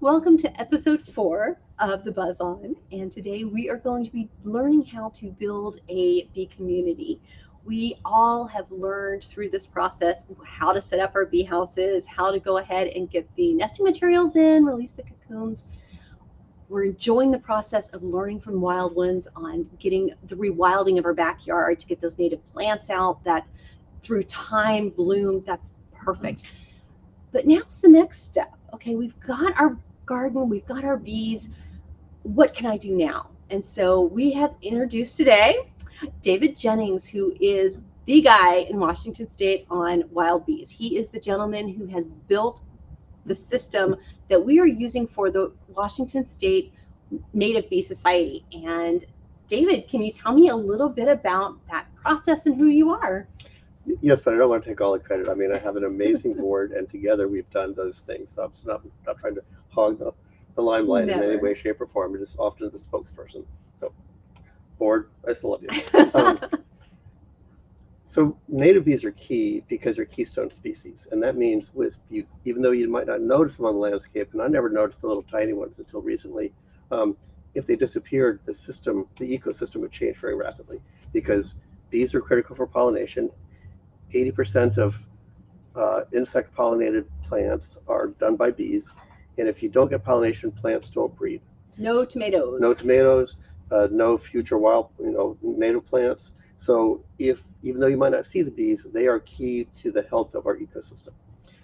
Welcome to episode 4 of the Buzz On, and today we are going to be learning how to build a bee community. We all have learned through this process how to set up our bee houses, how to go ahead and get the nesting materials in, release the cocoons. We're enjoying the process of learning from wild ones on getting the rewilding of our backyard to get those native plants out that through time bloom. That's perfect. But now's the next step. Okay, we've got our garden, we've got our bees. What can I do now? And so we have introduced today David Jennings, who is the guy in Washington State on wild bees. He is the gentleman who has built the system that we are using for the Washington State Native Bee Society. And David, can you tell me a little bit about that process and who you are? Yes, but I don't want to take all the credit. I mean, I have an amazing board, and together we've done those things. So I'm not trying to hog the limelight in any Never. way, shape, or form. I'm just often the spokesperson. So, board, I still love you. Um, so native bees are key because they're keystone species, and that means with you, even though you might not notice them on the landscape, and I never noticed the little tiny ones until recently. Um, if they disappeared, the ecosystem would change very rapidly because bees are critical for pollination. 80% of insect pollinated plants are done by bees. And if you don't get pollination, plants don't breed. No tomatoes. No tomatoes, no future wild, native plants. So even though you might not see the bees, they are key to the health of our ecosystem.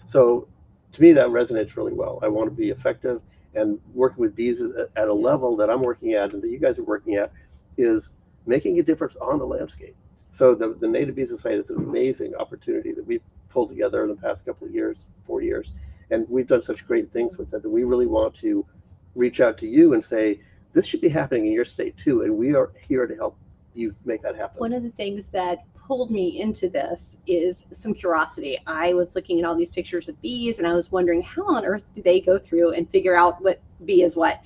So to me, that resonates really well. I want to be effective, and working with bees at a level that I'm working at and that you guys are working at is making a difference on the landscape. So the Native Bee Society is an amazing opportunity that we've pulled together in the past couple of years, 4 years, and we've done such great things with it that we really want to reach out to you and say, this should be happening in your state too, and we are here to help you make that happen. One of the things that pulled me into this is some curiosity. I was looking at all these pictures of bees and I was wondering how on earth do they go through and figure out what bee is what.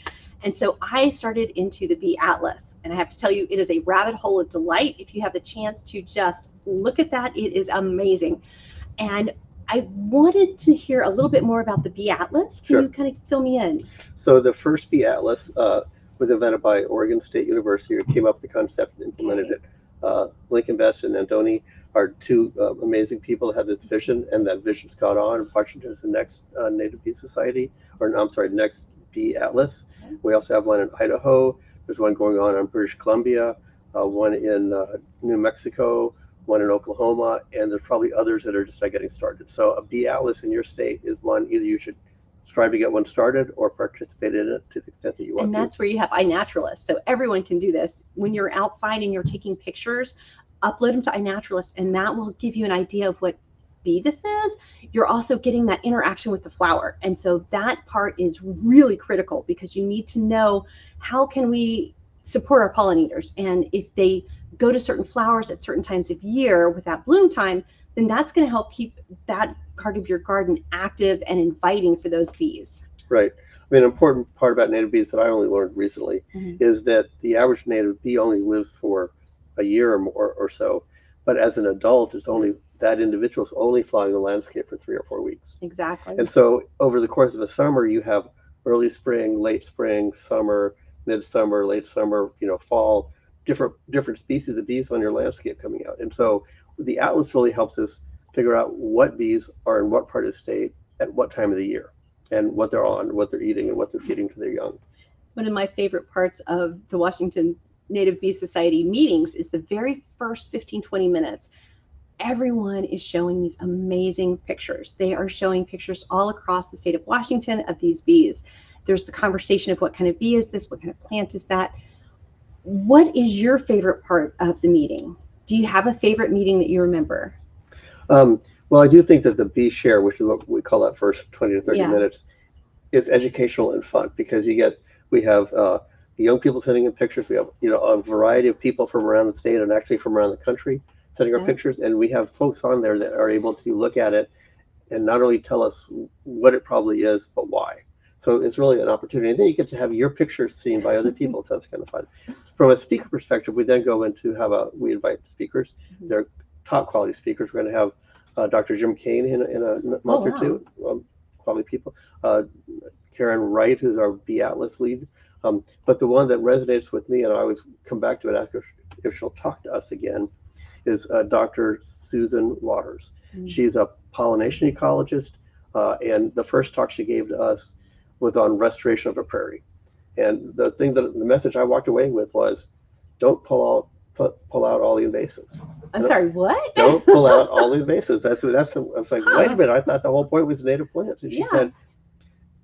And so I started into the Bee Atlas. And I have to tell you, it is a rabbit hole of delight. If you have the chance to just look at that, it is amazing. And I wanted to hear a little bit more about the Bee Atlas. Can Sure. you kind of fill me in? So the first Bee Atlas was invented by Oregon State University, who came up with the concept and implemented Okay. it. Lincoln Best and Andoni are two amazing people that have this vision, and that vision's caught on. Washington is the next Native Bee Society, or no, I'm sorry, next Bee Atlas. Okay. We also have one in Idaho. There's one going on in British Columbia, one in New Mexico, one in Oklahoma, and there's probably others that are just getting started. So a Bee Atlas in your state is one either you should strive to get one started or participate in it to the extent that you want And to. that's where you have iNaturalist. So everyone can do this. When you're outside and you're taking pictures, upload them to iNaturalist, and that will give you an idea of what bee this is. You're also getting that interaction with the flower. And so that part is really critical because you need to know how can we support our pollinators. And if they go to certain flowers at certain times of year with that bloom time, then that's going to help keep that part of your garden active and inviting for those bees. Right. I mean, an important part about native bees that I only learned recently Mhm. is that the average native bee only lives for a year or more or so. But as an adult, that individual is only flying the landscape for 3 or 4 weeks. Exactly. And so over the course of the summer, you have early spring, summer, midsummer, late summer, fall, different species of bees on your landscape coming out. And so the atlas really helps us figure out what bees are in what part of the state at what time of the year, and what they're on, what they're eating, and what they're feeding to their young. One of my favorite parts of the Washington Native Bee Society meetings is the very first 15, 20 minutes. Everyone is showing these amazing pictures. They are showing pictures all across the state of Washington of these bees. There's the conversation of what kind of bee is this? What kind of plant is that? What is your favorite part of the meeting? Do you have a favorite meeting that you remember? Um, well, I do think that the bee share, which is what we call that first 20 to 30 Yeah. minutes, is educational and fun because we have young people sending in pictures. We have a variety of people from around the state and actually from around the country sending our Yeah. pictures, and we have folks on there that are able to look at it and not only tell us what it probably is, but why. So it's really an opportunity. And then you get to have your picture seen by other people. So that's kind of fun. From a speaker perspective, we then go into we invite speakers. Mhm. They're top quality speakers. We're going to have Dr. Jim Kane in a month Oh, or wow. two, quality people. Uh, Karen Wright, who's our Bee Atlas lead. But the one that resonates with me, and I always come back to it, ask her if she'll talk to us again, is Dr. Susan Waters. She's a pollination ecologist, and the first talk she gave to us was on restoration of a prairie. And the message I walked away with was, don't pull out all the invasives. I'm sorry, what? Don't pull out all the invasives. I was like, wait a minute, I thought the whole point was native plants. And she said,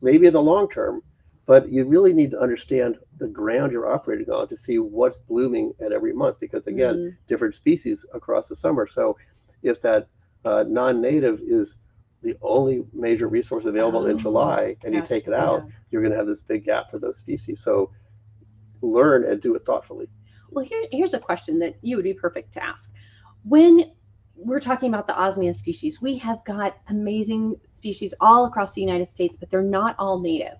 maybe in the long term, but you really need to understand the ground you're operating on to see what's blooming at every month, because again, different species across the summer. So if that non-native is the only major resource available in July and you take it out, you're going to have this big gap for those species. So learn and do it thoughtfully. Well, here's a question that you would be perfect to ask. When we're talking about the Osmia species, we have got amazing species all across the United States, but they're not all native.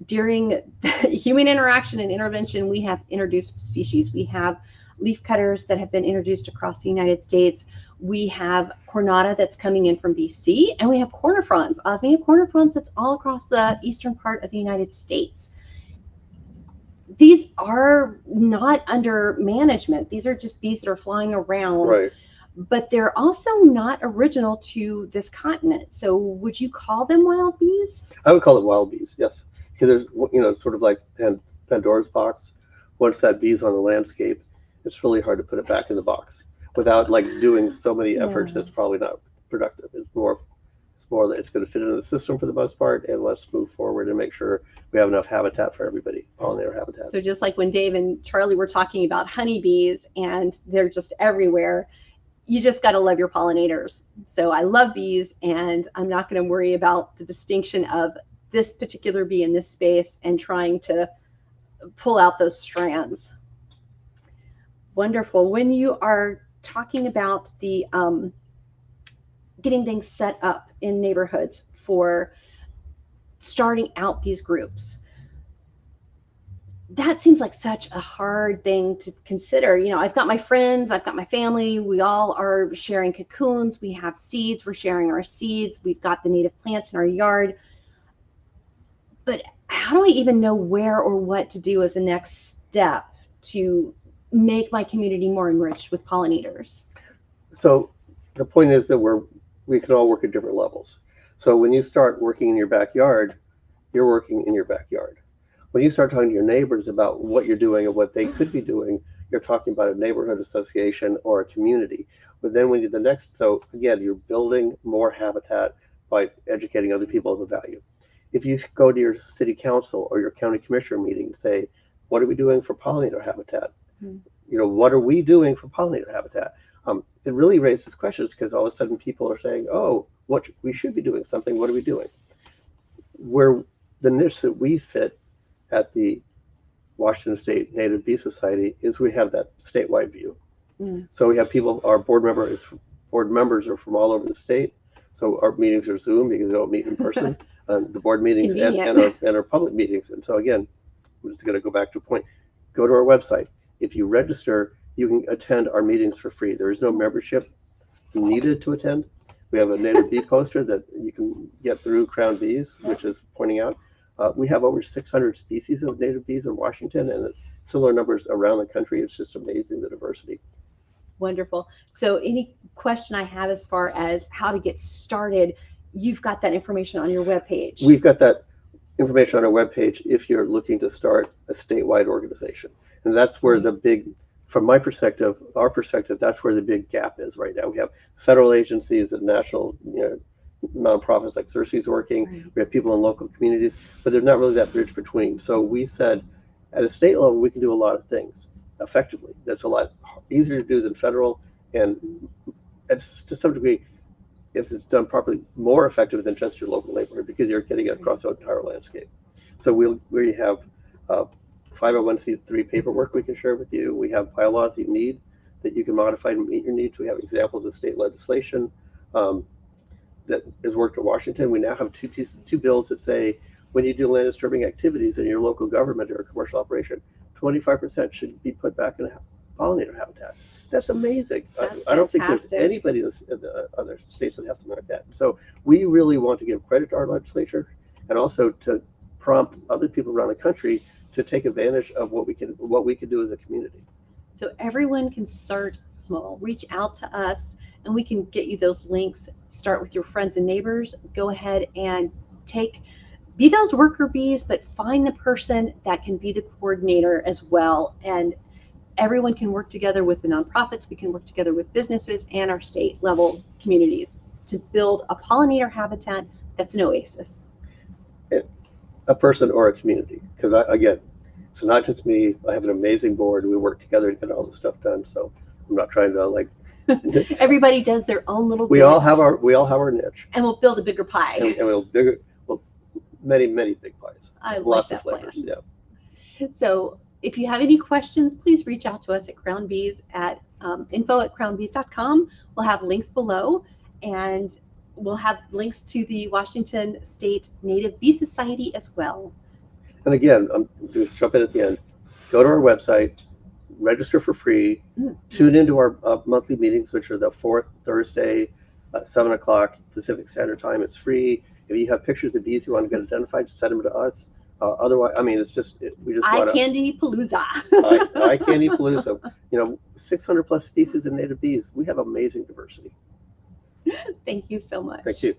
During human interaction and intervention, we have introduced species. We have leaf cutters that have been introduced across the United States. We have Cornata that's coming in from BC, and we have cornifrons, Osmia cornifrons, that's all across the eastern part of the United States. These are not under management. These are just bees that are flying around. Right. But they're also not original to this continent. So would you call them wild bees? I would call it wild bees, yes. Because there's, sort of like Pandora's box. Once that bee's on the landscape, it's really hard to put it back in the box without like doing so many efforts that's probably not productive. It's more that it's going to fit into the system for the most part, and let's move forward and make sure we have enough habitat for everybody, pollinator habitat. So just like when Dave and Charlie were talking about honeybees and they're just everywhere, you just got to love your pollinators. So I love bees, and I'm not going to worry about the distinction of this particular bee in this space and trying to pull out those strands. Wonderful. When you are talking about the getting things set up in neighborhoods for starting out these groups, that seems like such a hard thing to consider. I've got my friends, I've got my family, we all are sharing cocoons, we have seeds, we're sharing our seeds, we've got the native plants in our yard. But how do I even know where or what to do as a next step to make my community more enriched with pollinators? So the point is that we can all work at different levels. So when you start working in your backyard, you're working in your backyard. When you start talking to your neighbors about what you're doing and what they could be doing, you're talking about a neighborhood association or a community. But then when you're so again, you're building more habitat by educating other people of the value. If you go to your city council or your county commissioner meeting and say, what are we doing for pollinator habitat? What are we doing for pollinator habitat? It really raises questions, because all of a sudden people are saying, oh, we should be doing something. What are we doing? Where the niche that we fit at the Washington State Native Bee Society is we have that statewide view. So we have people, our board members are from all over the state. So our meetings are Zoom because we don't meet in person. The board meetings and our public meetings. And so again, I'm just going to go back to a point. Go to our website. If you register, you can attend our meetings for free. There is no membership needed to attend. We have a native bee poster that you can get through Crown Bees, which is pointing out. We have over 600 species of native bees in Washington, and similar numbers around the country. It's just amazing, the diversity. Wonderful. So any question I have as far as how to get started, you've got that information on your webpage. We've got that information on our webpage if you're looking to start a statewide organization. And that's where from my perspective, our perspective, that's where the big gap is right now. We have federal agencies and national nonprofits like Cersei's working. We have people in local communities, but there's not really that bridge between. So we said at a state level, we can do a lot of things effectively. That's a lot easier to do than federal. And it's to some degree, if it's done properly, more effective than just your local neighborhood, because you're getting it across the entire landscape. So we have 501c3 paperwork we can share with you. We have bylaws you need that you can modify to meet your needs. We have examples of state legislation that has worked in Washington. We now have two bills that say when you do land disturbing activities in your local government or a commercial operation, 25% should be put back in pollinator habitat. That's amazing. I don't think there's anybody in the other states that have something like that. So we really want to give credit to our legislature, and also to prompt other people around the country to take advantage of what we can do as a community. So everyone can start small. Reach out to us and we can get you those links. Start with your friends and neighbors. Go ahead and be those worker bees, but find the person that can be the coordinator as well. And everyone can work together with the nonprofits. We can work together with businesses and our state level communities to build a pollinator habitat that's an oasis. A person or a community, because again, it's not just me. I have an amazing board. We work together to get all this stuff done. So I'm not trying to like. Everybody does their own little. We all have our niche, and we'll build a bigger pie. And many big pies. I like Lots that of flavors. plan. Yeah. So if you have any questions, please reach out to us at Crown Bees at info@crownbees.com. We'll have links below, and we'll have links to the Washington State Native Bee Society as well. And again, I'm just jump in at the end. Go to our website, register for free, tune into our monthly meetings, which are the fourth Thursday, 7 o'clock Pacific Standard Time. It's free. If you have pictures of bees you want to get identified, send them to us. Otherwise, I mean, we just want Eye Candy Palooza. Eye Candy Palooza. 600 plus species of native bees. We have amazing diversity. Thank you so much. Thank you.